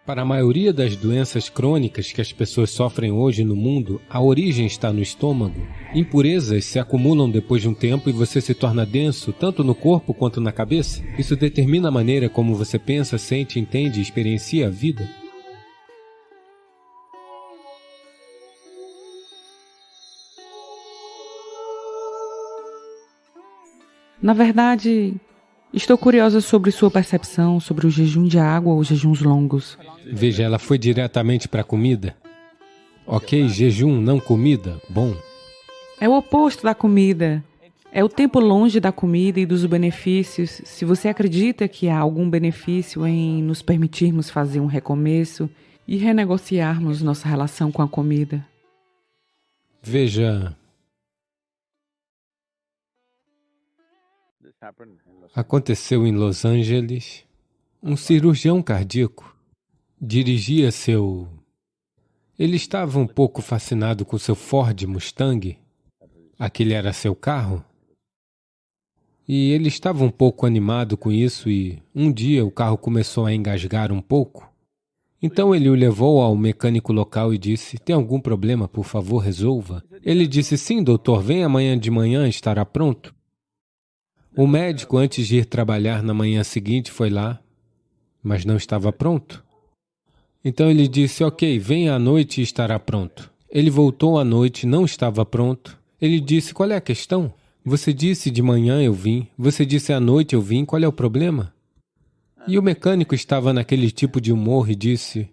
Para a maioria das doenças crônicas que as pessoas sofrem hoje no mundo, a origem está no estômago. Impurezas se acumulam depois de um tempo e você se torna denso, tanto no corpo quanto na cabeça. Isso determina a maneira como você pensa, sente, entende e experiencia a vida. Na verdade, estou curiosa sobre sua percepção sobre o jejum de água ou jejuns longos. Veja, ela foi diretamente para a comida. Ok, jejum, não comida, bom. É o oposto da comida. É o tempo longe da comida e dos benefícios. Se você acredita que há algum benefício em nos permitirmos fazer um recomeço e renegociarmos nossa relação com a comida. Veja, aconteceu em Los Angeles, um cirurgião cardíaco dirigia seu... Ele estava um pouco fascinado com seu Ford Mustang, aquele era seu carro, e ele estava um pouco animado com isso e um dia o carro começou a engasgar um pouco. Então ele o levou ao mecânico local e disse, tem algum problema, por favor, resolva. Ele disse, sim, doutor, vem amanhã de manhã, estará pronto. O médico, antes de ir trabalhar na manhã seguinte, foi lá, mas não estava pronto. Então ele disse, ok, venha à noite e estará pronto. Ele voltou à noite, não estava pronto. Ele disse, qual é a questão? Você disse de manhã eu vim, você disse à noite eu vim, qual é o problema? E o mecânico estava naquele tipo de humor e disse,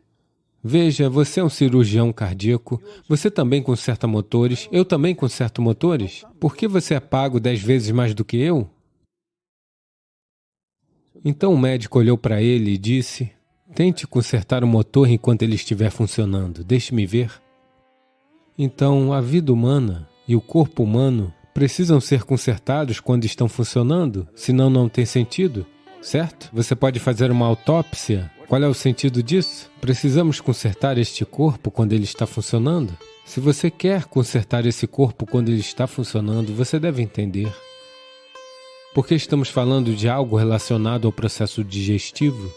veja, você é um cirurgião cardíaco, você também conserta motores, eu também conserto motores. Por que você é pago 10 vezes mais do que eu? Então o médico olhou para ele e disse, tente consertar o motor enquanto ele estiver funcionando, deixe-me ver. Então a vida humana e o corpo humano precisam ser consertados quando estão funcionando, senão não tem sentido, certo? Você pode fazer uma autópsia. Qual é o sentido disso? Precisamos consertar este corpo quando ele está funcionando? Se você quer consertar esse corpo quando ele está funcionando, você deve entender. Porque estamos falando de algo relacionado ao processo digestivo.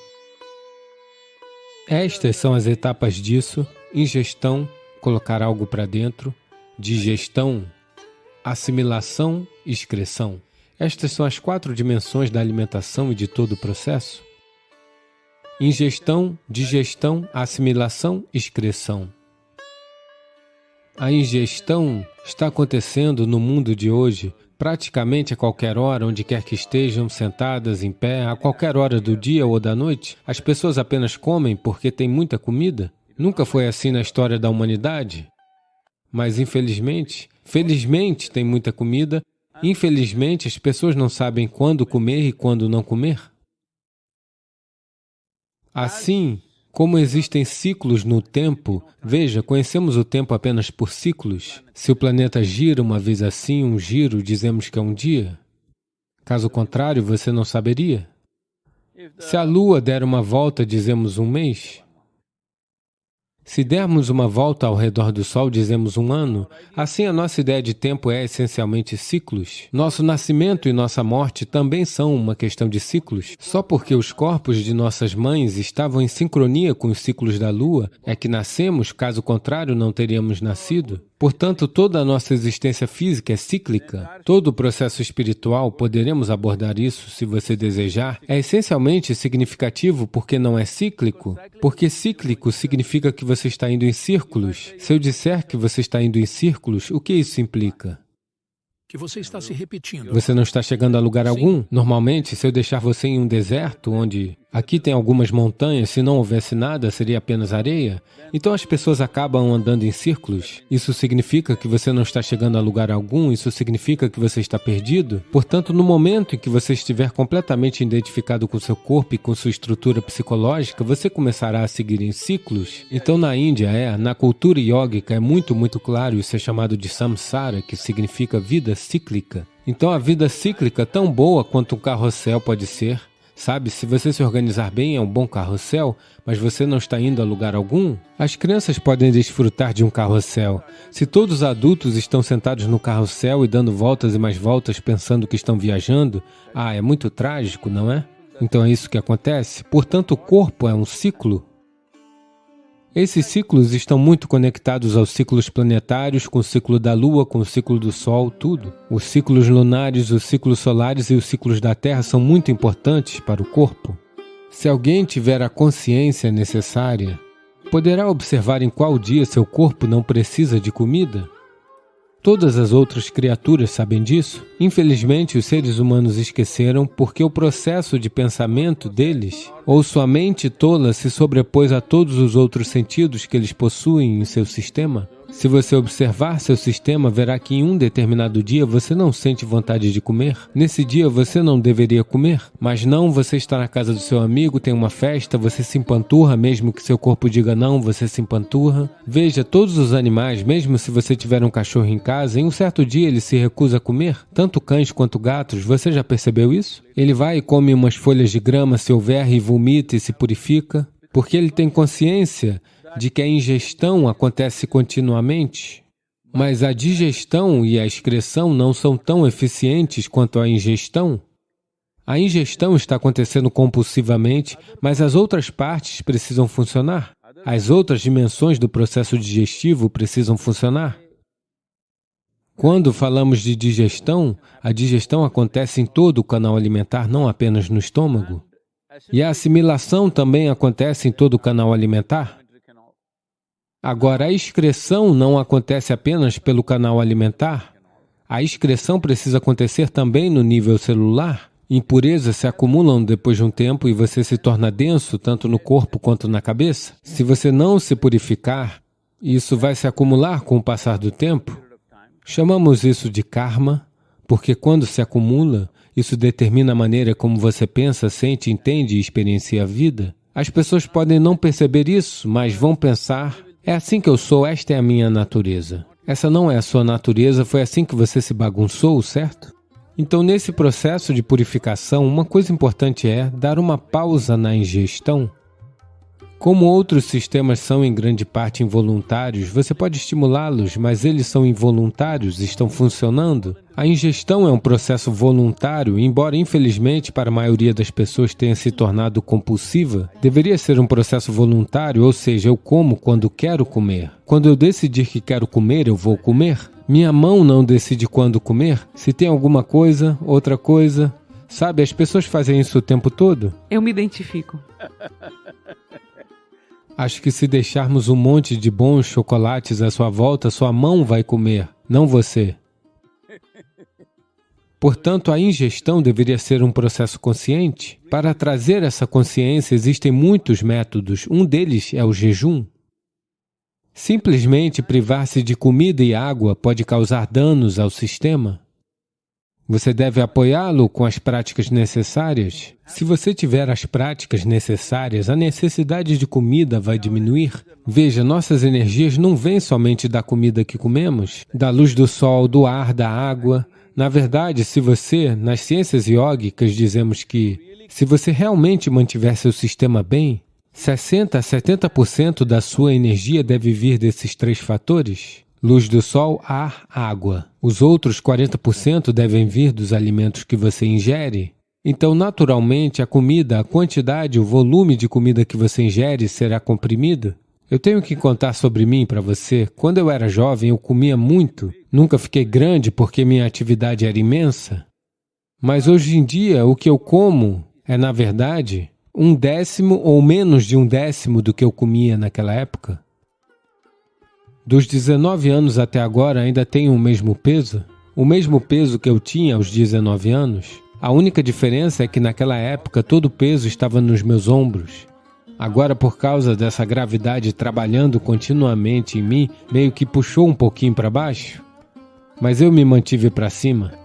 Estas são as etapas disso: ingestão, colocar algo para dentro; digestão, assimilação, excreção. Estas são as 4 dimensões da alimentação e de todo o processo. Ingestão, digestão, assimilação, excreção. A ingestão está acontecendo no mundo de hoje, praticamente a qualquer hora, onde quer que estejam, sentadas, em pé, a qualquer hora do dia ou da noite. As pessoas apenas comem porque tem muita comida. Nunca foi assim na história da humanidade. Mas infelizmente, felizmente tem muita comida. Infelizmente, as pessoas não sabem quando comer e quando não comer. Assim, como existem ciclos no tempo, veja, conhecemos o tempo apenas por ciclos. Se o planeta gira uma vez assim, um giro, dizemos que é um dia. Caso contrário, você não saberia. Se a Lua der uma volta, dizemos um mês. Se dermos uma volta ao redor do Sol, dizemos um ano. Assim, a nossa ideia de tempo é essencialmente ciclos. Nosso nascimento e nossa morte também são uma questão de ciclos. Só porque os corpos de nossas mães estavam em sincronia com os ciclos da Lua, é que nascemos, caso contrário, não teríamos nascido. Portanto, toda a nossa existência física é cíclica. Todo o processo espiritual, poderemos abordar isso se você desejar, é essencialmente significativo porque não é cíclico. Porque cíclico significa que você está indo em círculos. Se eu disser que você está indo em círculos, o que isso implica? Que você está se repetindo. Você não está chegando a lugar algum? Normalmente, se eu deixar você em um deserto, onde aqui tem algumas montanhas, se não houvesse nada, seria apenas areia. Então as pessoas acabam andando em círculos. Isso significa que você não está chegando a lugar algum, isso significa que você está perdido. Portanto, no momento em que você estiver completamente identificado com seu corpo e com sua estrutura psicológica, você começará a seguir em ciclos. Então na Índia, na cultura iógica, é muito claro, isso é chamado de samsara, que significa vida cíclica. Então a vida cíclica, tão boa quanto um carrossel pode ser, sabe, se você se organizar bem, é um bom carrossel, mas você não está indo a lugar algum. As crianças podem desfrutar de um carrossel. Se todos os adultos estão sentados no carrossel e dando voltas e mais voltas pensando que estão viajando, é muito trágico, não é? Então é isso que acontece. Portanto, o corpo é um ciclo. Esses ciclos estão muito conectados aos ciclos planetários, com o ciclo da Lua, com o ciclo do Sol, tudo. Os ciclos lunares, os ciclos solares e os ciclos da Terra são muito importantes para o corpo. Se alguém tiver a consciência necessária, poderá observar em qual dia seu corpo não precisa de comida. Todas as outras criaturas sabem disso. Infelizmente, os seres humanos esqueceram porque o processo de pensamento deles, ou sua mente tola, se sobrepôs a todos os outros sentidos que eles possuem em seu sistema. Se você observar seu sistema, verá que em um determinado dia você não sente vontade de comer. Nesse dia você não deveria comer, mas não, você está na casa do seu amigo, tem uma festa, você se empanturra, mesmo que seu corpo diga não, você se empanturra. Veja, todos os animais, mesmo se você tiver um cachorro em casa, em um certo dia ele se recusa a comer, tanto cães quanto gatos, você já percebeu isso? Ele vai e come umas folhas de grama se houver e vomita e se purifica, porque ele tem consciência de que a ingestão acontece continuamente, mas a digestão e a excreção não são tão eficientes quanto a ingestão. A ingestão está acontecendo compulsivamente, mas as outras partes precisam funcionar. As outras dimensões do processo digestivo precisam funcionar. Quando falamos de digestão, a digestão acontece em todo o canal alimentar, não apenas no estômago. E a assimilação também acontece em todo o canal alimentar. Agora, a excreção não acontece apenas pelo canal alimentar. A excreção precisa acontecer também no nível celular. Impurezas se acumulam depois de um tempo e você se torna denso, tanto no corpo quanto na cabeça. Se você não se purificar, isso vai se acumular com o passar do tempo. Chamamos isso de karma, porque quando se acumula, isso determina a maneira como você pensa, sente, entende e experiencia a vida. As pessoas podem não perceber isso, mas vão pensar: é assim que eu sou, esta é a minha natureza. Essa não é a sua natureza, foi assim que você se bagunçou, certo? Então, nesse processo de purificação, uma coisa importante é dar uma pausa na ingestão. Como outros sistemas são em grande parte involuntários, você pode estimulá-los, mas eles são involuntários, estão funcionando. A ingestão é um processo voluntário, embora infelizmente para a maioria das pessoas tenha se tornado compulsiva, deveria ser um processo voluntário, ou seja, eu como quando quero comer. Quando eu decidir que quero comer, eu vou comer. Minha mão não decide quando comer. Se tem alguma coisa, outra coisa. Sabe, as pessoas fazem isso o tempo todo. Eu me identifico. Acho que se deixarmos um monte de bons chocolates à sua volta, sua mão vai comer, não você. Portanto, a ingestão deveria ser um processo consciente. Para trazer essa consciência, existem muitos métodos. Um deles é o jejum. Simplesmente privar-se de comida e água pode causar danos ao sistema. Você deve apoiá-lo com as práticas necessárias. Se você tiver as práticas necessárias, a necessidade de comida vai diminuir. Veja, nossas energias não vêm somente da comida que comemos, da luz do sol, do ar, da água. Na verdade, nas ciências iógicas, dizemos que se você realmente mantiver seu sistema bem, 60% a 70% da sua energia deve vir desses três fatores. Luz do sol, ar, água. Os outros 40% devem vir dos alimentos que você ingere. Então, naturalmente, a comida, a quantidade, o volume de comida que você ingere será comprimido. Eu tenho que contar sobre mim para você. Quando eu era jovem, eu comia muito. Nunca fiquei grande porque minha atividade era imensa. Mas hoje em dia, o que eu como é, na verdade, 1/10 ou menos de 1/10 do que eu comia naquela época. Dos 19 anos até agora ainda tenho o mesmo peso? O mesmo peso que eu tinha aos 19 anos? A única diferença é que naquela época todo o peso estava nos meus ombros. Agora, por causa dessa gravidade trabalhando continuamente em mim, meio que puxou um pouquinho para baixo. Mas eu me mantive para cima.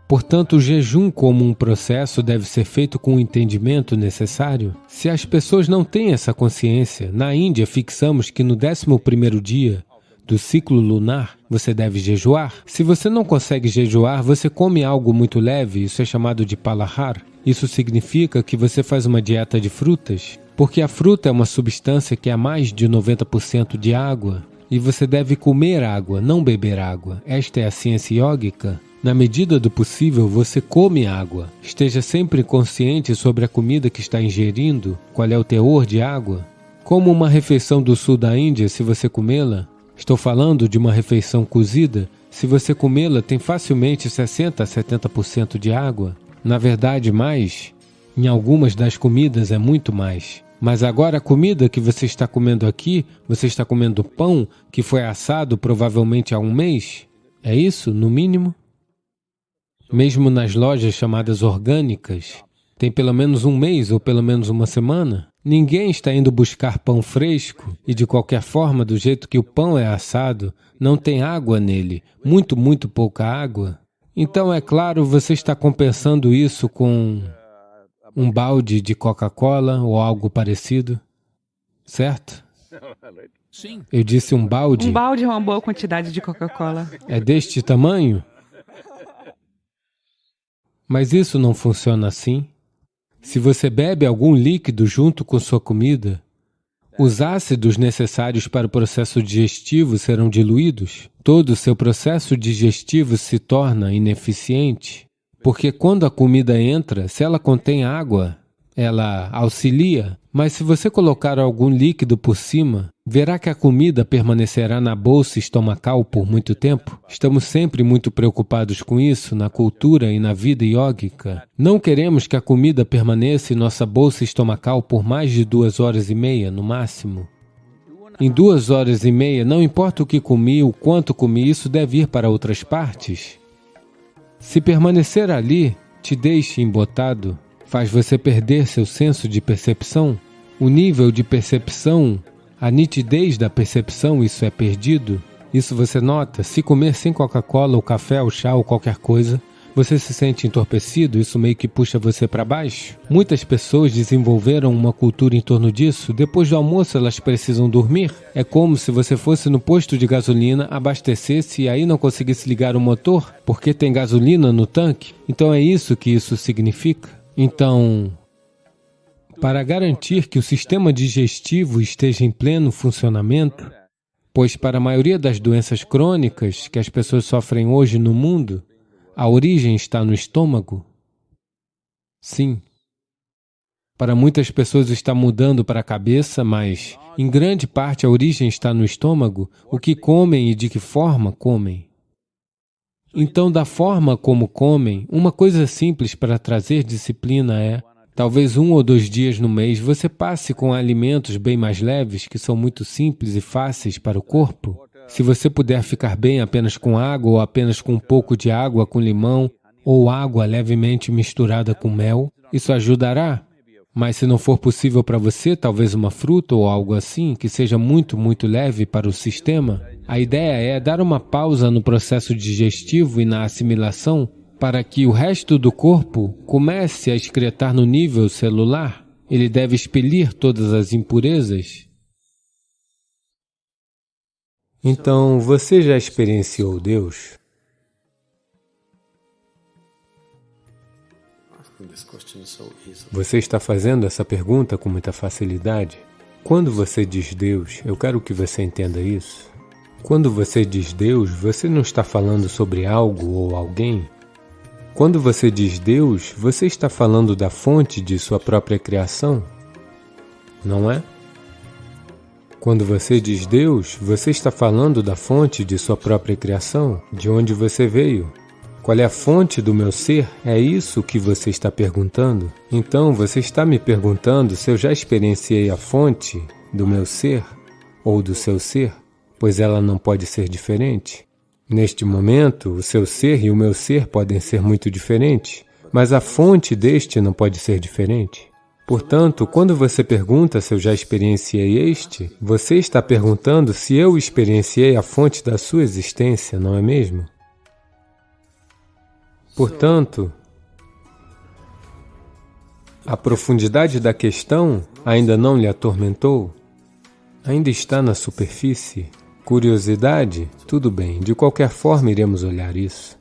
Portanto, o jejum como um processo deve ser feito com o entendimento necessário. Se as pessoas não têm essa consciência, na Índia fixamos que no 11º dia do ciclo lunar, você deve jejuar. Se você não consegue jejuar, você come algo muito leve, isso é chamado de palahar. Isso significa que você faz uma dieta de frutas, porque a fruta é uma substância que é mais de 90% de água, e você deve comer água, não beber água. Esta é a ciência iógica. Na medida do possível, você come água. Esteja sempre consciente sobre a comida que está ingerindo, qual é o teor de água. Como uma refeição do sul da Índia, se você comê-la, estou falando de uma refeição cozida, se você comê-la tem facilmente 60% a 70% de água. Na verdade, mais. Em algumas das comidas é muito mais. Mas agora a comida que você está comendo aqui, você está comendo pão que foi assado provavelmente há um mês? É isso, no mínimo? Mesmo nas lojas chamadas orgânicas, tem pelo menos um mês ou pelo menos uma semana? Ninguém está indo buscar pão fresco e, de qualquer forma, do jeito que o pão é assado, não tem água nele, muito pouca água. Então, é claro, você está compensando isso com um balde de Coca-Cola ou algo parecido, certo? Sim. Eu disse um balde. Um balde é uma boa quantidade de Coca-Cola. É deste tamanho? Mas isso não funciona assim. Se você bebe algum líquido junto com sua comida, os ácidos necessários para o processo digestivo serão diluídos. Todo o seu processo digestivo se torna ineficiente. Porque quando a comida entra, se ela contém água, ela auxilia. Mas se você colocar algum líquido por cima, verá que a comida permanecerá na bolsa estomacal por muito tempo. Estamos sempre muito preocupados com isso na cultura e na vida yógica. Não queremos que a comida permaneça em nossa bolsa estomacal por mais de 2h30, no máximo. Em 2h30, não importa o que comi, o quanto comi, isso deve ir para outras partes. Se permanecer ali, te deixe embotado, faz você perder seu senso de percepção. O nível de percepção, a nitidez da percepção, isso é perdido. Isso você nota. Se comer sem Coca-Cola, ou café, ou chá, ou qualquer coisa, você se sente entorpecido, isso meio que puxa você para baixo. Muitas pessoas desenvolveram uma cultura em torno disso. Depois do almoço, elas precisam dormir. É como se você fosse no posto de gasolina, abastecesse e aí não conseguisse ligar o motor, porque tem gasolina no tanque. Então é isso que isso significa. Então, para garantir que o sistema digestivo esteja em pleno funcionamento, pois para a maioria das doenças crônicas que as pessoas sofrem hoje no mundo, a origem está no estômago? Sim. Para muitas pessoas está mudando para a cabeça, mas em grande parte a origem está no estômago, o que comem e de que forma comem. Então, da forma como comem, uma coisa simples para trazer disciplina é, talvez 1 ou 2 dias no mês, você passe com alimentos bem mais leves, que são muito simples e fáceis para o corpo. Se você puder ficar bem apenas com água ou apenas com um pouco de água com limão ou água levemente misturada com mel, isso ajudará. Mas se não for possível para você, talvez uma fruta ou algo assim, que seja muito leve para o sistema, a ideia é dar uma pausa no processo digestivo e na assimilação para que o resto do corpo comece a excretar no nível celular. Ele deve expelir todas as impurezas. Então, você já experienciou Deus? Você está fazendo essa pergunta com muita facilidade? Quando você diz Deus, eu quero que você entenda isso. Quando você diz Deus, você não está falando sobre algo ou alguém. Quando você diz Deus, você está falando da fonte de sua própria criação, não é? Quando você diz Deus, você está falando da fonte de sua própria criação, de onde você veio. Qual é a fonte do meu ser? É isso que você está perguntando? Então, você está me perguntando se eu já experienciei a fonte do meu ser ou do seu ser, pois ela não pode ser diferente. Neste momento, o seu ser e o meu ser podem ser muito diferentes, mas a fonte deste não pode ser diferente. Portanto, quando você pergunta se eu já experienciei este, você está perguntando se eu experienciei a fonte da sua existência, não é mesmo? Portanto, a profundidade da questão ainda não lhe atormentou? Ainda está na superfície? Curiosidade? Tudo bem, de qualquer forma iremos olhar isso.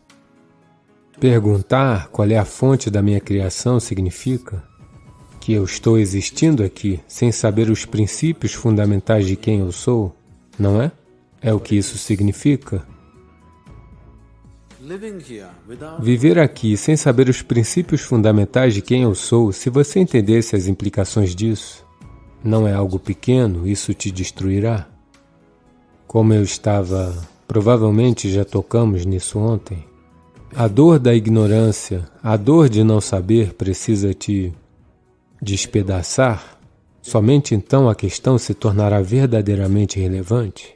Perguntar qual é a fonte da minha criação significa que eu estou existindo aqui sem saber os princípios fundamentais de quem eu sou, não é? É o que isso significa. Viver aqui sem saber os princípios fundamentais de quem eu sou, se você entendesse as implicações disso, não é algo pequeno, isso te destruirá. Como eu estava, provavelmente já tocamos nisso ontem, a dor da ignorância, a dor de não saber precisa te despedaçar. Somente então a questão se tornará verdadeiramente relevante.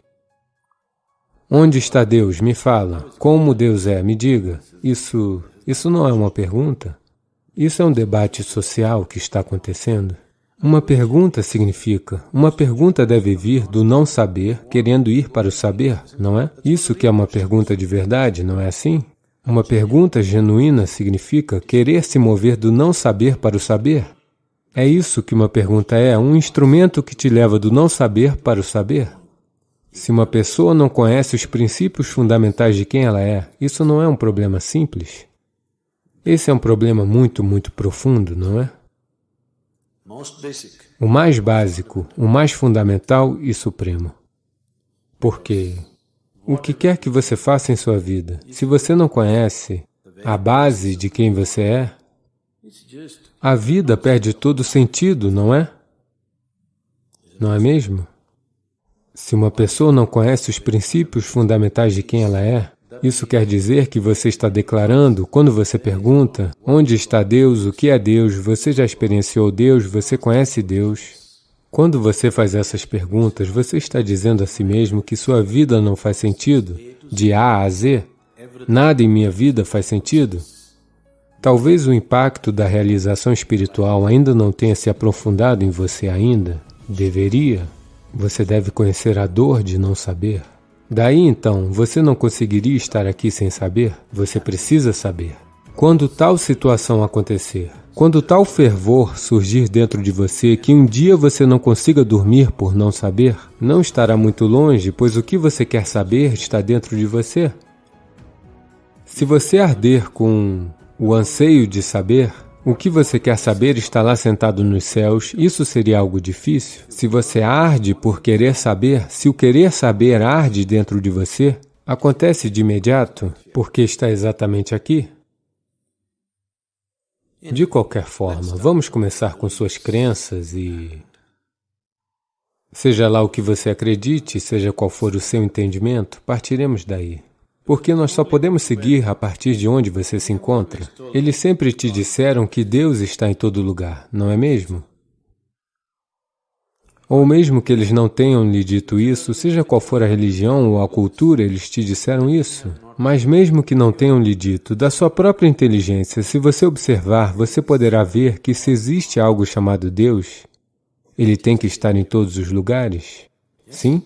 Onde está Deus? Me fala. Como Deus é? Me diga. Isso não é uma pergunta. Isso é um debate social que está acontecendo. Uma pergunta significa, uma pergunta deve vir do não saber, querendo ir para o saber, não é? Isso que é uma pergunta de verdade, não é assim? Uma pergunta genuína significa querer se mover do não saber para o saber. É isso que uma pergunta é, um instrumento que te leva do não saber para o saber. Se uma pessoa não conhece os princípios fundamentais de quem ela é, isso não é um problema simples. Esse é um problema muito, muito profundo, não é? O mais básico, o mais fundamental e supremo. Porque o que quer que você faça em sua vida, se você não conhece a base de quem você é, a vida perde todo sentido, não é? Não é mesmo? Se uma pessoa não conhece os princípios fundamentais de quem ela é, isso quer dizer que você está declarando, quando você pergunta, onde está Deus, o que é Deus, você já experienciou Deus, você conhece Deus. Quando você faz essas perguntas, você está dizendo a si mesmo que sua vida não faz sentido, de A a Z. Nada em minha vida faz sentido. Talvez o impacto da realização espiritual ainda não tenha se aprofundado em você ainda. Deveria. Você deve conhecer a dor de não saber. Daí então, você não conseguiria estar aqui sem saber? Você precisa saber. Quando tal situação acontecer, quando tal fervor surgir dentro de você que um dia você não consiga dormir por não saber, não estará muito longe, pois o que você quer saber está dentro de você. Se você arder com o anseio de saber, o que você quer saber está lá sentado nos céus, isso seria algo difícil. Se você arde por querer saber, se o querer saber arde dentro de você, acontece de imediato, porque está exatamente aqui. De qualquer forma, vamos começar com suas crenças e... seja lá o que você acredite, seja qual for o seu entendimento, partiremos daí. Porque nós só podemos seguir a partir de onde você se encontra. Eles sempre te disseram que Deus está em todo lugar, não é mesmo? Ou mesmo que eles não tenham lhe dito isso, seja qual for a religião ou a cultura, eles te disseram isso. Mas mesmo que não tenham lhe dito, da sua própria inteligência, se você observar, você poderá ver que se existe algo chamado Deus, ele tem que estar em todos os lugares. Sim?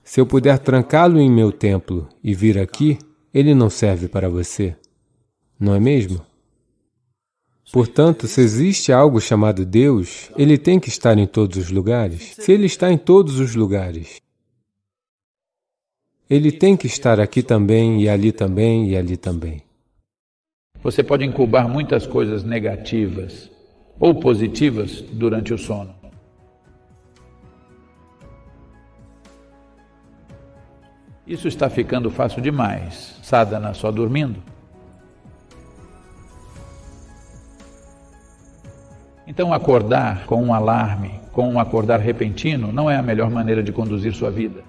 Se eu puder trancá-lo em meu templo e vir aqui, ele não serve para você, não é mesmo? Portanto, se existe algo chamado Deus, ele tem que estar em todos os lugares. Se ele está em todos os lugares, ele tem que estar aqui também, e ali também, e ali também. Você pode incubar muitas coisas negativas ou positivas durante o sono. Isso está ficando fácil demais. Sadhana só dormindo. Então acordar com um alarme, com um acordar repentino, não é a melhor maneira de conduzir sua vida.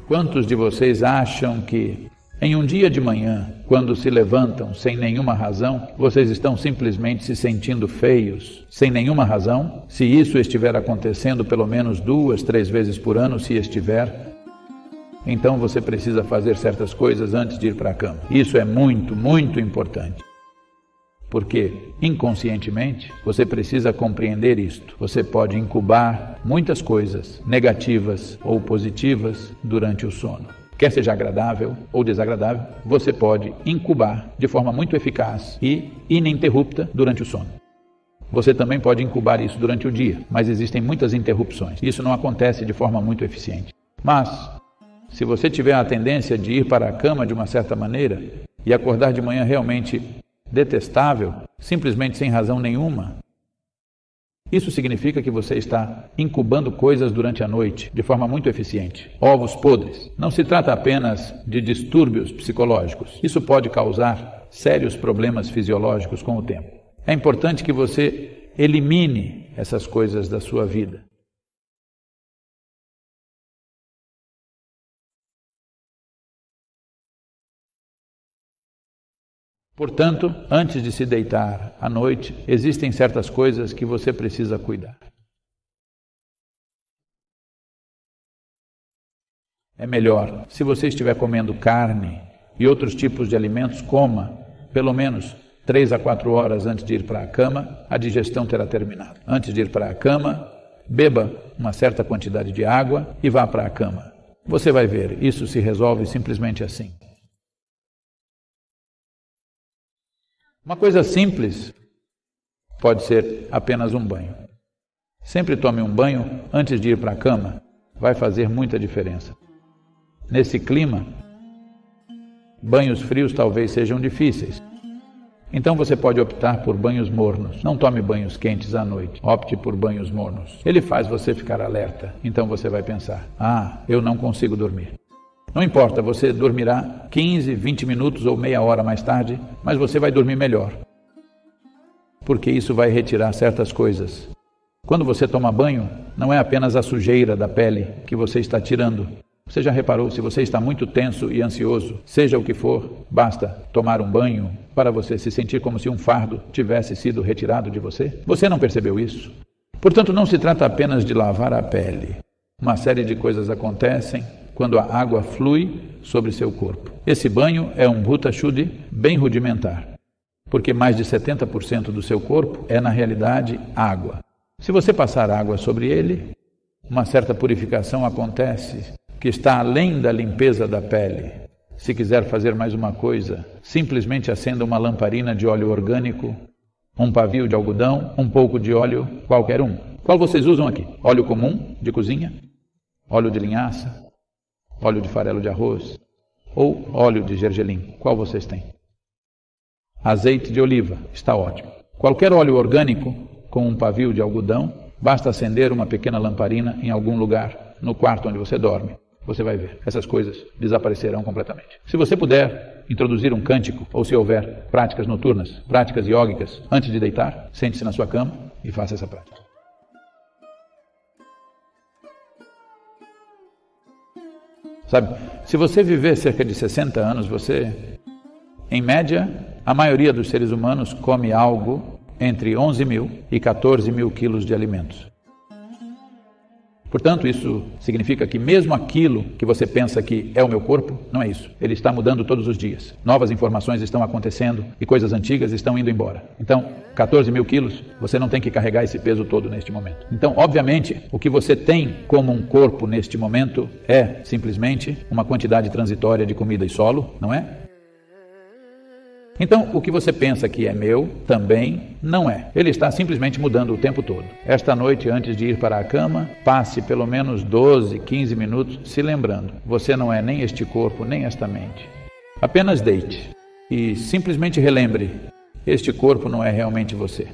Quantos de vocês acham que em um dia de manhã, quando se levantam sem nenhuma razão, vocês estão simplesmente se sentindo feios, sem nenhuma razão? Se isso estiver acontecendo pelo menos 2, 3 vezes por ano, se estiver, então você precisa fazer certas coisas antes de ir para a cama. Isso é muito, muito importante. Porque, inconscientemente, você precisa compreender isto. Você pode incubar muitas coisas negativas ou positivas durante o sono. Quer seja agradável ou desagradável, você pode incubar de forma muito eficaz e ininterrupta durante o sono. Você também pode incubar isso durante o dia, mas existem muitas interrupções. Isso não acontece de forma muito eficiente. Mas, se você tiver a tendência de ir para a cama de uma certa maneira e acordar de manhã realmente detestável, simplesmente sem razão nenhuma, Isso significa que você está incubando coisas durante a noite de forma muito eficiente. Ovos podres. Não se trata apenas de distúrbios psicológicos. Isso pode causar sérios problemas fisiológicos com o tempo. É importante que você elimine essas coisas da sua vida. Portanto, antes de se deitar à noite, existem certas coisas que você precisa cuidar. É melhor, se você estiver comendo carne e outros tipos de alimentos, coma pelo menos 3 a 4 horas antes de ir para a cama, a digestão terá terminado. Antes de ir para a cama, beba uma certa quantidade de água e vá para a cama. Você vai ver, isso se resolve simplesmente assim. Uma coisa simples pode ser apenas um banho. Sempre tome um banho antes de ir para a cama, vai fazer muita diferença. Nesse clima, banhos frios talvez sejam difíceis. Então você pode optar por banhos mornos. Não tome banhos quentes à noite, opte por banhos mornos. Ele faz você ficar alerta, então você vai pensar, eu não consigo dormir. Não importa, você dormirá 15, 20 minutos ou meia hora mais tarde, mas você vai dormir melhor. Porque isso vai retirar certas coisas. Quando você toma banho, não é apenas a sujeira da pele que você está tirando. Você já reparou, se você está muito tenso e ansioso, seja o que for, basta tomar um banho para você se sentir como se um fardo tivesse sido retirado de você? Você não percebeu isso? Portanto, não se trata apenas de lavar a pele. Uma série de coisas acontecem quando a água flui sobre seu corpo. Esse banho é um Bhuta Shuddhi bem rudimentar, porque mais de 70% do seu corpo é, na realidade, água. Se você passar água sobre ele, uma certa purificação acontece, que está além da limpeza da pele. Se quiser fazer mais uma coisa, simplesmente acenda uma lamparina de óleo orgânico, um pavio de algodão, um pouco de óleo, qualquer um. Qual vocês usam aqui? Óleo comum, de cozinha? Óleo de linhaça? Óleo de farelo de arroz? Ou óleo de gergelim? Qual vocês têm? Azeite de oliva, está ótimo. Qualquer óleo orgânico, com um pavio de algodão, basta acender uma pequena lamparina em algum lugar, no quarto onde você dorme. Você vai ver, essas coisas desaparecerão completamente. Se você puder introduzir um cântico, ou se houver práticas noturnas, práticas iógicas, antes de deitar, sente-se na sua cama e faça essa prática. Sabe, se você viver cerca de 60 anos, você, em média, a maioria dos seres humanos come algo entre 11 mil e 14 mil quilos de alimentos. Portanto, isso significa que mesmo aquilo que você pensa que é o meu corpo, não é isso. Ele está mudando todos os dias. Novas informações estão acontecendo e coisas antigas estão indo embora. Então, 14 mil quilos, você não tem que carregar esse peso todo neste momento. Então, obviamente, o que você tem como um corpo neste momento é simplesmente uma quantidade transitória de comida e solo, não é? Então, o que você pensa que é meu, também não é. Ele está simplesmente mudando o tempo todo. Esta noite, antes de ir para a cama, passe pelo menos 12, 15 minutos se lembrando. Você não é nem este corpo, nem esta mente. Apenas deite e simplesmente relembre. Este corpo não é realmente você.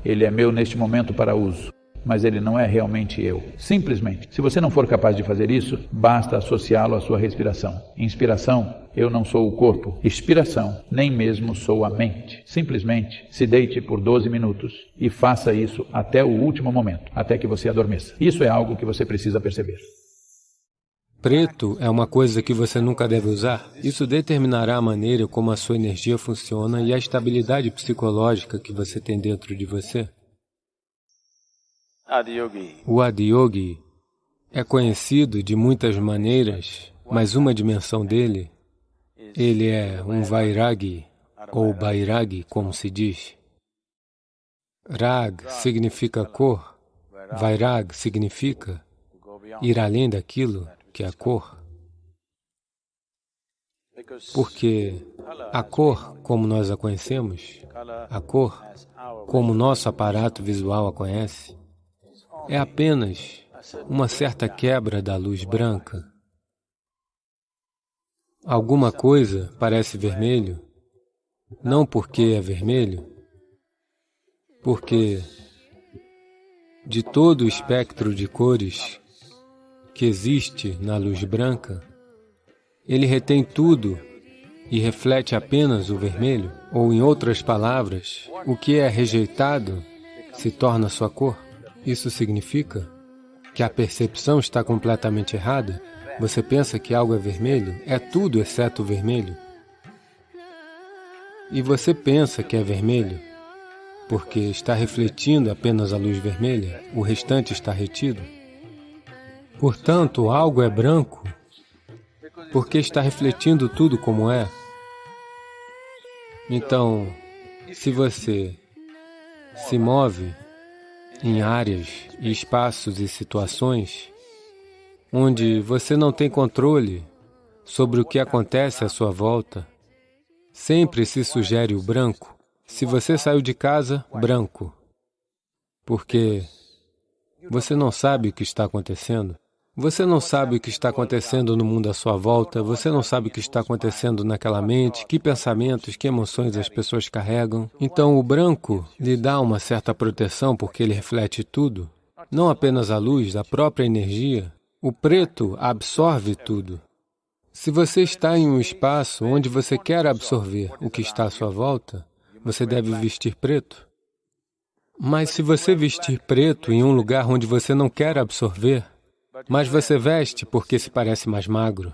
Ele é meu neste momento para uso, mas ele não é realmente eu. Simplesmente. Se você não for capaz de fazer isso, basta associá-lo à sua respiração. Inspiração, eu não sou o corpo. Expiração, nem mesmo sou a mente. Simplesmente se deite por 12 minutos e faça isso até o último momento, até que você adormeça. Isso é algo que você precisa perceber. Preto é uma coisa que você nunca deve usar. Isso determinará a maneira como a sua energia funciona e a estabilidade psicológica que você tem dentro de você. O Adiyogi é conhecido de muitas maneiras, mas uma dimensão dele, ele é um Vairagi, ou Bairagi, como se diz. Rag significa cor, Vairag significa ir além daquilo que é a cor. Porque a cor, como nós a conhecemos, a cor, como nosso aparato visual a conhece, é apenas uma certa quebra da luz branca. Alguma coisa parece vermelho, não porque é vermelho, porque de todo o espectro de cores que existe na luz branca, ele retém tudo e reflete apenas o vermelho? Ou, em outras palavras, o que é rejeitado se torna sua cor? Isso significa que a percepção está completamente errada? Você pensa que algo é vermelho? É tudo exceto o vermelho. E você pensa que é vermelho porque está refletindo apenas a luz vermelha, o restante está retido. Portanto, algo é branco porque está refletindo tudo como é. Então, se você se move em áreas e espaços e situações onde você não tem controle sobre o que acontece à sua volta, sempre se sugere o branco. Se você saiu de casa, branco, porque você não sabe o que está acontecendo. Você não sabe o que está acontecendo no mundo à sua volta, você não sabe o que está acontecendo naquela mente, que pensamentos, que emoções as pessoas carregam. Então, o branco lhe dá uma certa proteção porque ele reflete tudo, não apenas a luz, a própria energia. O preto absorve tudo. Se você está em um espaço onde você quer absorver o que está à sua volta, você deve vestir preto. Mas se você vestir preto em um lugar onde você não quer absorver, mas você veste porque se parece mais magro,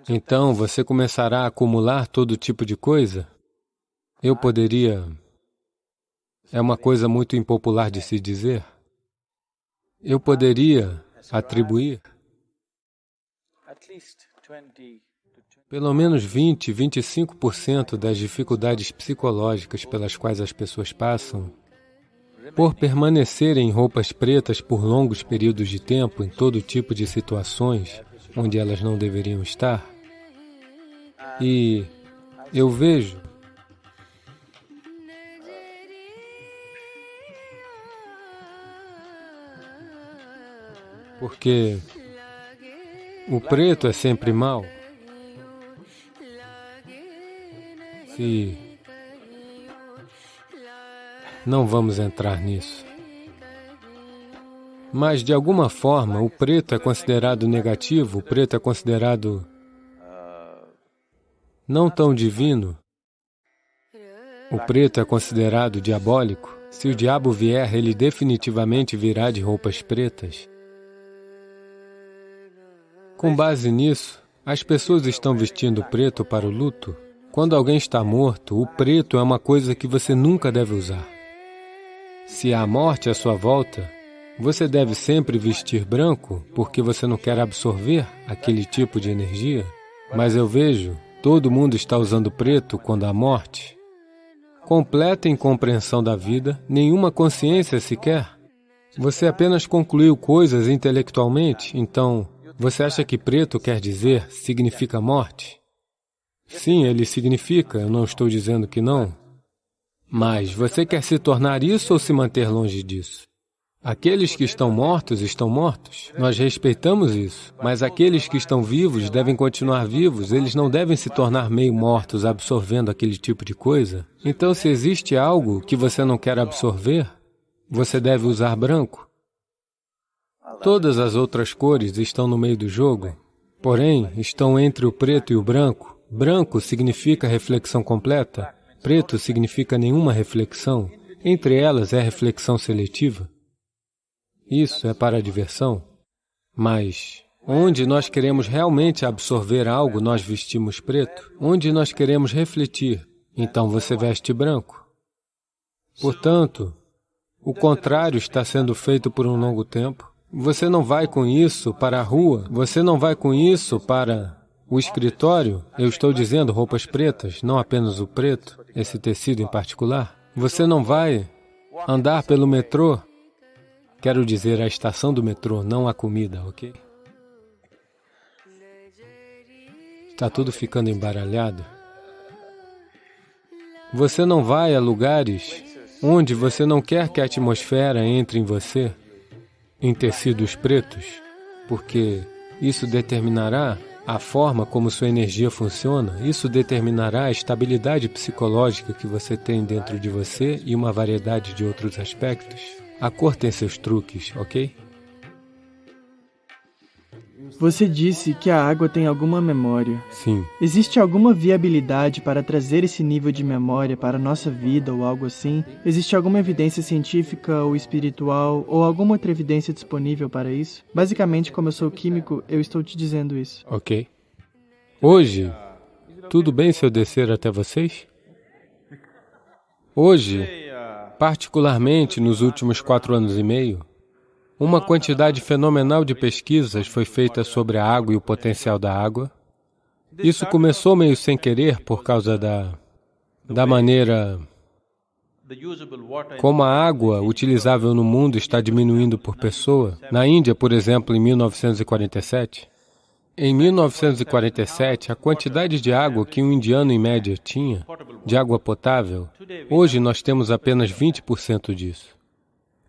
então você começará a acumular todo tipo de coisa. Eu poderia... É uma coisa muito impopular de se dizer. Eu poderia atribuir pelo menos 20, 25% das dificuldades psicológicas pelas quais as pessoas passam por permanecerem em roupas pretas por longos períodos de tempo em todo tipo de situações onde elas não deveriam estar. E eu vejo porque o preto é sempre mau. Se não vamos entrar nisso. Mas, de alguma forma, o preto é considerado negativo, o preto é considerado não tão divino. O preto é considerado diabólico. Se o diabo vier, ele definitivamente virá de roupas pretas. Com base nisso, as pessoas estão vestindo preto para o luto. Quando alguém está morto, o preto é uma coisa que você nunca deve usar. Se há morte à sua volta, você deve sempre vestir branco porque você não quer absorver aquele tipo de energia. Mas eu vejo, todo mundo está usando preto quando há morte. Completa incompreensão da vida, nenhuma consciência sequer. Você apenas concluiu coisas intelectualmente, então você acha que preto quer dizer, significa morte? Sim, ele significa, eu não estou dizendo que não. Mas você quer se tornar isso ou se manter longe disso? Aqueles que estão mortos, nós respeitamos isso. Mas aqueles que estão vivos devem continuar vivos, eles não devem se tornar meio mortos absorvendo aquele tipo de coisa. Então, se existe algo que você não quer absorver, você deve usar branco. Todas as outras cores estão no meio do jogo, porém, estão entre o preto e o branco. Branco significa reflexão completa, preto significa nenhuma reflexão. Entre elas é reflexão seletiva. Isso é para a diversão. Mas, onde nós queremos realmente absorver algo, nós vestimos preto. Onde nós queremos refletir, então você veste branco. Portanto, o contrário está sendo feito por um longo tempo. Você não vai com isso para a rua, você não vai com isso para o escritório. Eu estou dizendo roupas pretas, não apenas o preto, esse tecido em particular. Você não vai andar pelo metrô, quero dizer a estação do metrô, não a comida, ok? Está tudo ficando embaralhado. Você não vai a lugares onde você não quer que a atmosfera entre em você, em tecidos pretos, porque isso determinará a forma como sua energia funciona, isso determinará a estabilidade psicológica que você tem dentro de você e uma variedade de outros aspectos. A cor tem seus truques, ok? Você disse que a água tem alguma memória. Sim. Existe alguma viabilidade para trazer esse nível de memória para a nossa vida ou algo assim? Existe alguma evidência científica ou espiritual ou alguma outra evidência disponível para isso? Basicamente, como eu sou químico, eu estou te dizendo isso. Ok. Hoje, tudo bem se eu descer até vocês? Hoje, particularmente nos últimos 4 anos e meio, uma quantidade fenomenal de pesquisas foi feita sobre a água e o potencial da água. Isso começou meio sem querer por causa da maneira como a água utilizável no mundo está diminuindo por pessoa. Na Índia, por exemplo, em 1947. Em 1947, a quantidade de água que um indiano em média tinha, de água potável, hoje nós temos apenas 20% disso.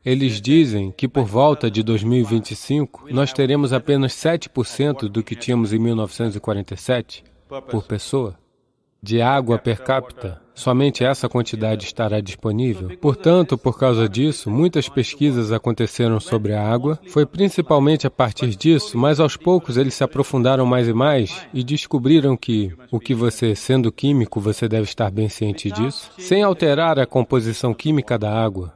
Eles dizem que por volta de 2025, nós teremos apenas 7% do que tínhamos em 1947 por pessoa. De água per capita, somente essa quantidade estará disponível. Portanto, por causa disso, muitas pesquisas aconteceram sobre a água. Foi principalmente a partir disso, mas aos poucos eles se aprofundaram mais e mais e descobriram que o que você, sendo químico, você deve estar bem ciente disso, sem alterar a composição química da água.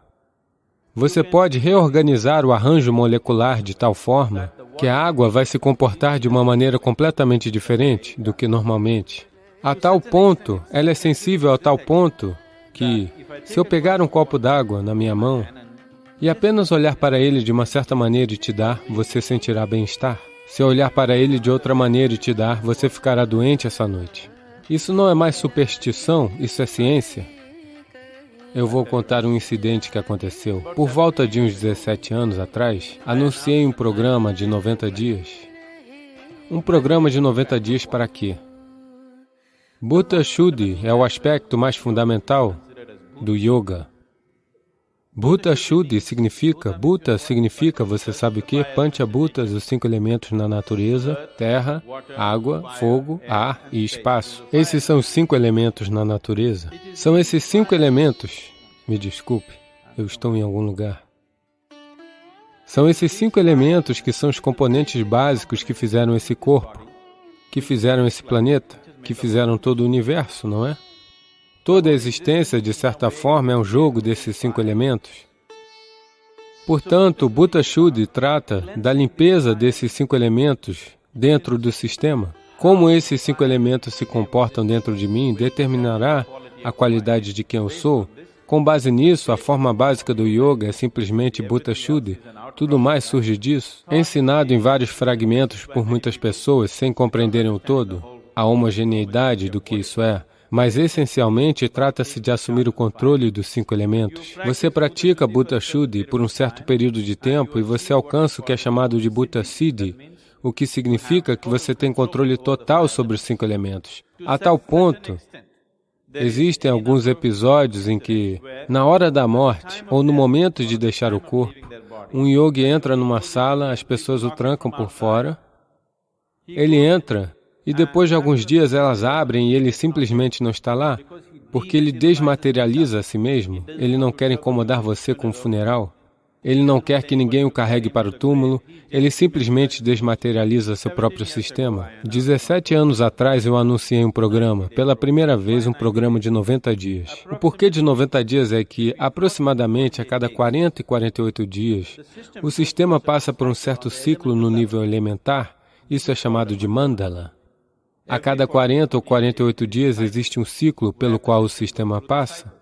Você pode reorganizar o arranjo molecular de tal forma que a água vai se comportar de uma maneira completamente diferente do que normalmente. A tal ponto, ela é sensível a tal ponto que, se eu pegar um copo d'água na minha mão e apenas olhar para ele de uma certa maneira e te dar, você sentirá bem-estar. Se eu olhar para ele de outra maneira e te dar, você ficará doente essa noite. Isso não é mais superstição, isso é ciência. Eu vou contar um incidente que aconteceu. Por volta de uns 17 anos atrás, anunciei um programa de 90 dias. Um programa de 90 dias para quê? Bhuta Shuddhi é o aspecto mais fundamental do yoga. Bhuta Shuddhi significa, você sabe o que? Panchabhutas, os 5 elementos na natureza, terra, água, fogo, ar e espaço. Esses são os 5 elementos na natureza. São esses 5 elementos, me desculpe, eu estou em algum lugar. São esses 5 elementos que são os componentes básicos que fizeram esse corpo, que fizeram esse planeta, que fizeram todo o universo, não é? Toda a existência, de certa forma, é um jogo desses 5 elementos. Portanto, o Bhuta Shuddhi trata da limpeza desses 5 elementos dentro do sistema. Como esses 5 elementos se comportam dentro de mim determinará a qualidade de quem eu sou. Com base nisso, a forma básica do yoga é simplesmente Bhuta Shuddhi. Tudo mais surge disso. É ensinado em vários fragmentos por muitas pessoas sem compreenderem o todo, a homogeneidade do que isso é. Mas, essencialmente, trata-se de assumir o controle dos 5 elementos. Você pratica Bhuta Shuddhi por um certo período de tempo e você alcança o que é chamado de Bhuta Siddhi, o que significa que você tem controle total sobre os 5 elementos. A tal ponto, existem alguns episódios em que, na hora da morte, ou no momento de deixar o corpo, um yogi entra numa sala, as pessoas o trancam por fora, ele entra, e depois de alguns dias elas abrem e ele simplesmente não está lá, porque ele desmaterializa a si mesmo. Ele não quer incomodar você com o funeral. Ele não quer que ninguém o carregue para o túmulo. Ele simplesmente desmaterializa seu próprio sistema. 17 anos atrás eu anunciei um programa, pela primeira vez um programa de 90 dias. O porquê de 90 dias é que, aproximadamente a cada 40 e 48 dias, o sistema passa por um certo ciclo no nível elementar. Isso é chamado de mandala. A cada 40 ou 48 dias existe um ciclo pelo qual o sistema passa.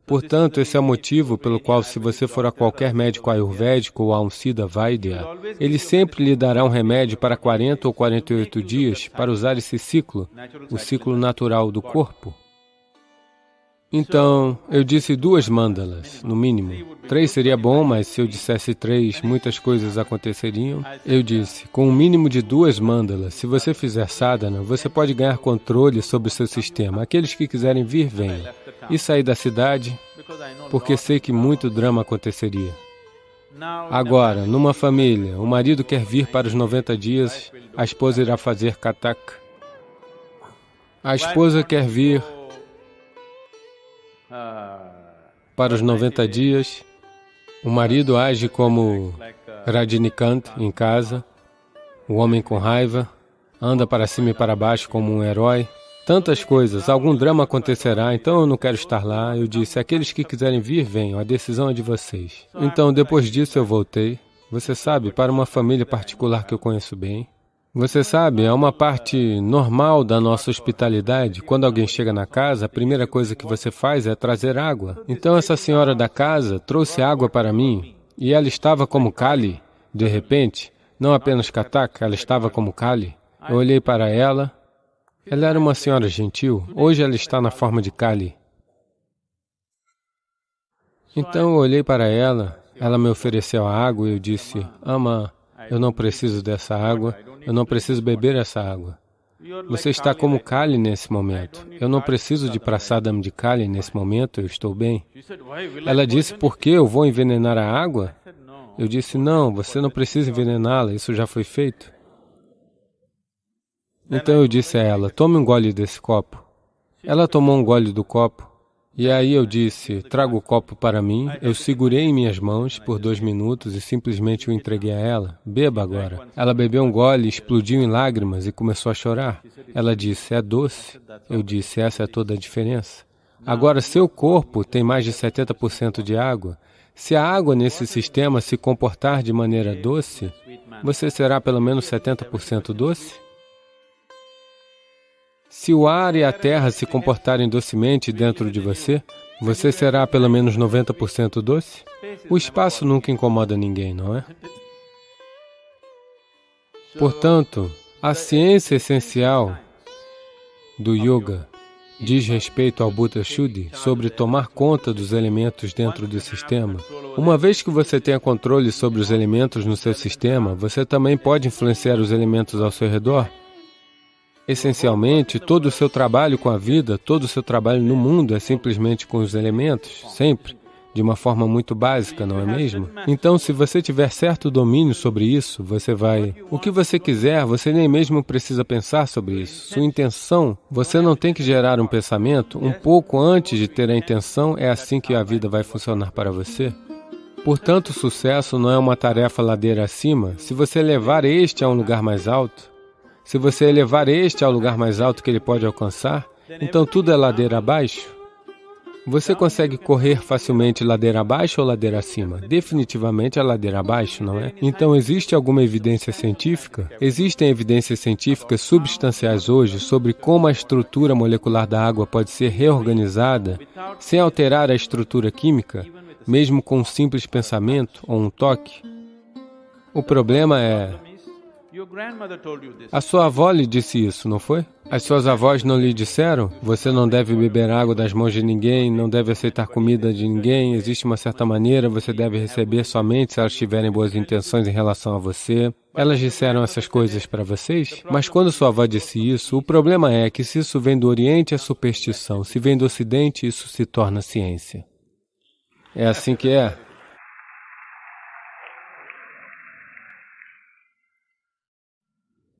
Portanto, esse é o motivo pelo qual, se você for a qualquer médico ayurvédico ou a um Siddha Vaidya, ele sempre lhe dará um remédio para 40 ou 48 dias para usar esse ciclo, o ciclo natural do corpo. Então, eu disse 2 mandalas, no mínimo. 3 seria bom, mas se eu dissesse 3, muitas coisas aconteceriam. Eu disse, com um mínimo de 2 mandalas, se você fizer sadhana, você pode ganhar controle sobre o seu sistema. Aqueles que quiserem vir, venham. E saí da cidade, porque sei que muito drama aconteceria. Agora, numa família, o marido quer vir para os 90 dias, a esposa irá fazer katak. A esposa quer vir para os 90 dias, o marido age como Rajinikanth em casa, o homem com raiva, anda para cima e para baixo como um herói. Tantas coisas, algum drama acontecerá, então eu não quero estar lá. Eu disse, aqueles que quiserem vir, venham, a decisão é de vocês. Então, depois disso eu voltei, você sabe, para uma família particular que eu conheço bem. Você sabe, é uma parte normal da nossa hospitalidade. Quando alguém chega na casa, a primeira coisa que você faz é trazer água. Então essa senhora da casa trouxe água para mim, e ela estava como Kali, de repente, não apenas Katak, ela estava como Kali. Eu olhei para ela. Ela era uma senhora gentil, hoje ela está na forma de Kali. Então eu olhei para ela, ela me ofereceu a água e eu disse, Ama, eu não preciso dessa água, eu não preciso beber essa água. Você está como Kali nesse momento. Eu não preciso de prasadam de Kali nesse momento, eu estou bem. Ela disse, por que eu vou envenenar a água? Eu disse, não, você não precisa envenená-la, isso já foi feito. Então eu disse a ela, tome um gole desse copo. Ela tomou um gole do copo. E aí eu disse, traga o copo para mim. Eu segurei em minhas mãos por 2 minutos e simplesmente o entreguei a ela. Beba agora. Ela bebeu um gole, explodiu em lágrimas e começou a chorar. Ela disse, é doce. Eu disse, essa é toda a diferença. Agora, seu corpo tem mais de 70% de água. Se a água nesse sistema se comportar de maneira doce, você será pelo menos 70% doce? Se o ar e a terra se comportarem docemente dentro de você, você será pelo menos 90% doce? O espaço nunca incomoda ninguém, não é? Portanto, a ciência essencial do yoga diz respeito ao Bhuta Shuddhi sobre tomar conta dos elementos dentro do sistema. Uma vez que você tenha controle sobre os elementos no seu sistema, você também pode influenciar os elementos ao seu redor. Essencialmente, todo o seu trabalho com a vida, todo o seu trabalho no mundo é simplesmente com os elementos, sempre, de uma forma muito básica, não é mesmo? Então, se você tiver certo domínio sobre isso, você vai... O que você quiser, você nem mesmo precisa pensar sobre isso. Sua intenção, você não tem que gerar um pensamento, um pouco antes de ter a intenção, é assim que a vida vai funcionar para você. Portanto, o sucesso não é uma tarefa ladeira acima. Se você levar este a um lugar mais alto, se você elevar este ao lugar mais alto que ele pode alcançar, então tudo é ladeira abaixo. Você consegue correr facilmente ladeira abaixo ou ladeira acima? Definitivamente é ladeira abaixo, não é? Então existe alguma evidência científica? Existem evidências científicas substanciais hoje sobre como a estrutura molecular da água pode ser reorganizada sem alterar a estrutura química, mesmo com um simples pensamento ou um toque? O problema é... A sua avó lhe disse isso, não foi? As suas avós não lhe disseram? Você não deve beber água das mãos de ninguém, não deve aceitar comida de ninguém, existe uma certa maneira, você deve receber somente se elas tiverem boas intenções em relação a você. Elas disseram essas coisas para vocês? Mas quando sua avó disse isso, o problema é que se isso vem do Oriente é superstição, se vem do Ocidente isso se torna ciência. É assim que é.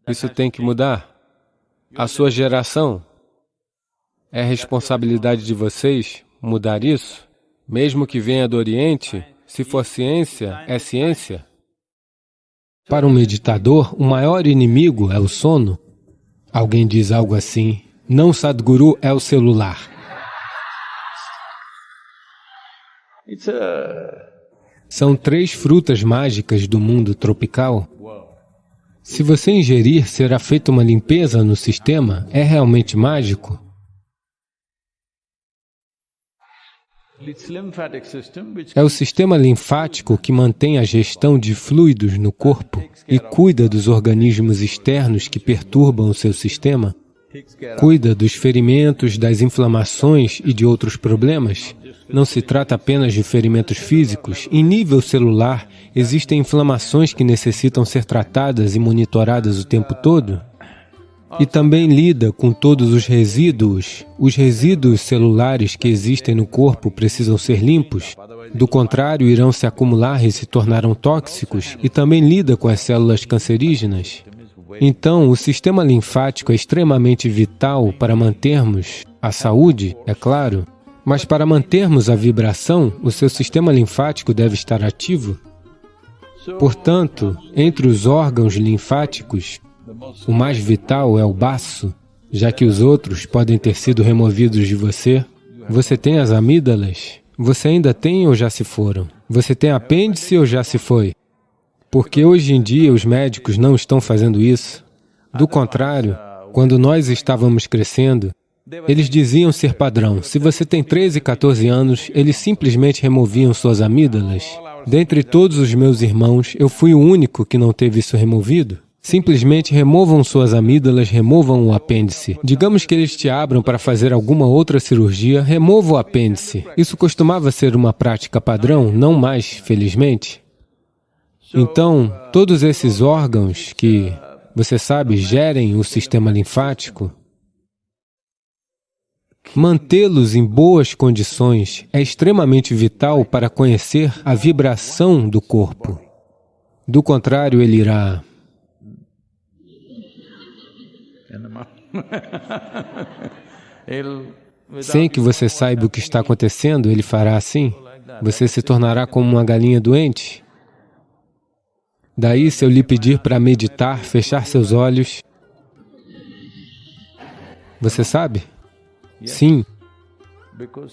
Isso tem que mudar. A sua geração, é responsabilidade de vocês mudar isso? Mesmo que venha do Oriente, se for ciência, é ciência. Para um meditador, o maior inimigo é o sono. Alguém diz algo assim, não Sadhguru é o celular. São 3 frutas mágicas do mundo tropical. Se você ingerir, será feita uma limpeza no sistema? É realmente mágico? É o sistema linfático que mantém a gestão de fluidos no corpo e cuida dos organismos externos que perturbam o seu sistema. Cuida dos ferimentos, das inflamações e de outros problemas. Não se trata apenas de ferimentos físicos. Em nível celular, existem inflamações que necessitam ser tratadas e monitoradas o tempo todo. e também lida com todos os resíduos. Os resíduos celulares que existem no corpo precisam ser limpos, do contrário, irão se acumular e se tornarão tóxicos, e também lida com as células cancerígenas. Então, o sistema linfático é extremamente vital para mantermos a saúde, é claro, mas para mantermos a vibração, o seu sistema linfático deve estar ativo. Portanto, entre os órgãos linfáticos, o mais vital é o baço, já que os outros podem ter sido removidos de você. Você tem as amígdalas? Você ainda tem ou já se foram? Você tem apêndice ou já se foi? Porque hoje em dia os médicos não estão fazendo isso. Do contrário, quando nós estávamos crescendo, eles diziam ser padrão. Se você tem 13, 14 anos, eles simplesmente removiam suas amígdalas. Dentre todos os meus irmãos, eu fui o único que não teve isso removido. Simplesmente removam suas amígdalas, removam o apêndice. Digamos que eles te abram para fazer alguma outra cirurgia, remova o apêndice. Isso costumava ser uma prática padrão, não mais, felizmente. Então, todos esses órgãos que, você sabe, gerem o sistema linfático, mantê-los em boas condições é extremamente vital para conhecer a vibração do corpo. Do contrário, ele irá... Sem que você saiba o que está acontecendo, ele fará assim. Você se tornará como uma galinha doente. Daí, se eu lhe pedir para meditar, fechar seus olhos, você sabe? Sim,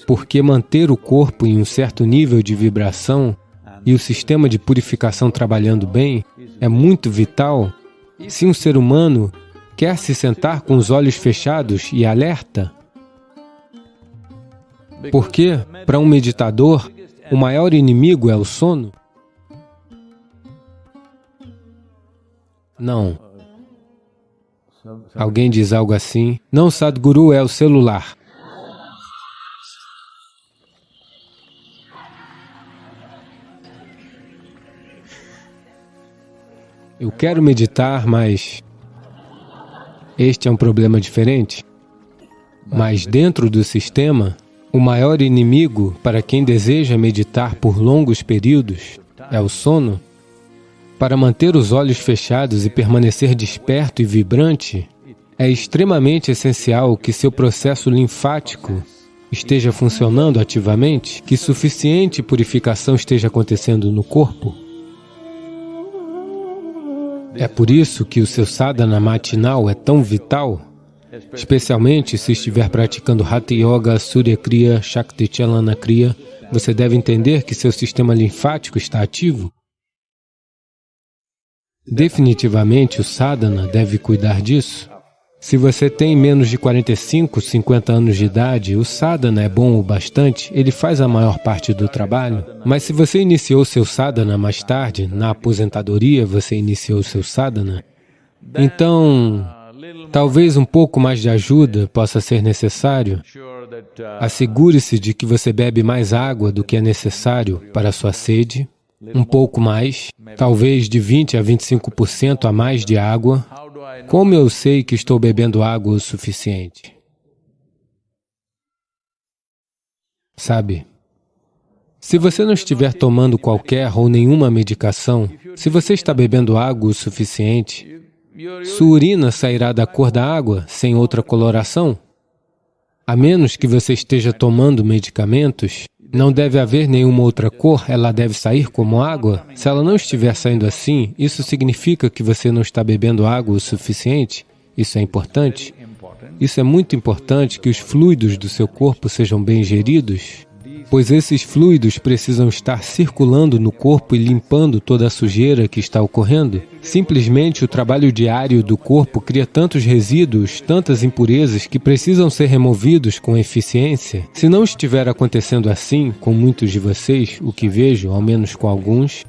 porque manter o corpo em um certo nível de vibração e o sistema de purificação trabalhando bem é muito vital. Se um ser humano quer se sentar com os olhos fechados e alerta, porque, para um meditador, o maior inimigo é o sono? Não. Alguém diz algo assim, não, Sadhguru, é o celular. Eu quero meditar, mas este é um problema diferente. Mas dentro do sistema, o maior inimigo para quem deseja meditar por longos períodos é o sono. Para manter os olhos fechados e permanecer desperto e vibrante, é extremamente essencial que seu processo linfático esteja funcionando ativamente, que suficiente purificação esteja acontecendo no corpo. É por isso que o seu sadhana matinal é tão vital, especialmente se estiver praticando Hatha Yoga, Surya Kriya, Shakti Chalana Kriya. Você deve entender que seu sistema linfático está ativo. Definitivamente o sadhana deve cuidar disso. Se você tem menos de 45, 50 anos de idade, o sadhana é bom o bastante, ele faz a maior parte do trabalho. Mas se você iniciou seu sadhana mais tarde, na aposentadoria você iniciou seu sadhana, então talvez um pouco mais de ajuda possa ser necessário. Assegure-se de que você bebe mais água do que é necessário para a sua sede, um pouco mais, talvez de 20 a 25% a mais de água. Como eu sei que estou bebendo água o suficiente? Sabe, se você não estiver tomando qualquer ou nenhuma medicação, se você está bebendo água o suficiente, sua urina sairá da cor da água, sem outra coloração. A menos que você esteja tomando medicamentos, não deve haver nenhuma outra cor, ela deve sair como água. Se ela não estiver saindo assim, isso significa que você não está bebendo água o suficiente. Isso é importante. Isso é muito importante que os fluidos do seu corpo sejam bem geridos, pois esses fluidos precisam estar circulando no corpo e limpando toda a sujeira que está ocorrendo. Simplesmente o trabalho diário do corpo cria tantos resíduos, tantas impurezas que precisam ser removidos com eficiência. Se não estiver acontecendo assim com muitos de vocês, o que vejo, ao menos com alguns,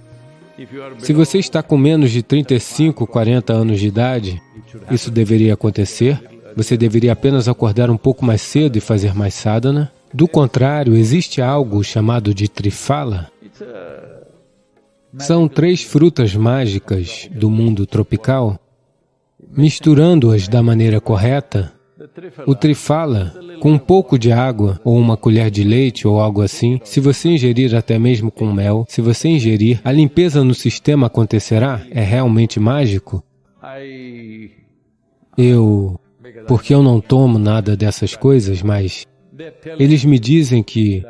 se você está com menos de 35, 40 anos de idade, isso deveria acontecer. Você deveria apenas acordar um pouco mais cedo e fazer mais sadhana. Do contrário, existe algo chamado de Triphala. São 3 frutas mágicas do mundo tropical. Misturando-as da maneira correta, o Trifala, com um pouco de água, ou uma colher de leite, ou algo assim, se você ingerir até mesmo com mel, se você ingerir, a limpeza no sistema acontecerá? É realmente mágico? Porque eu não tomo nada dessas coisas, mas eles me dizem que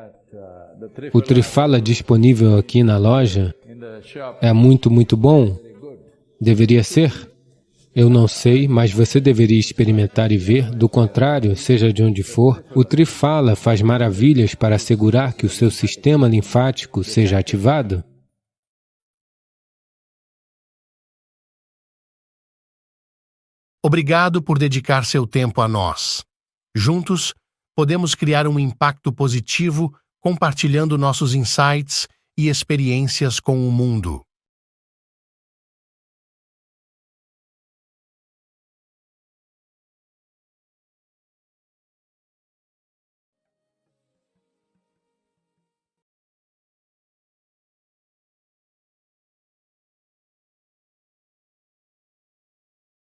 o Trifala disponível aqui na loja é muito, muito bom. Deveria ser? Eu não sei, mas você deveria experimentar e ver. Do contrário, seja de onde for, o Trifala faz maravilhas para assegurar que o seu sistema linfático seja ativado. Obrigado por dedicar seu tempo a nós. Juntos, podemos criar um impacto positivo compartilhando nossos insights e experiências com o mundo.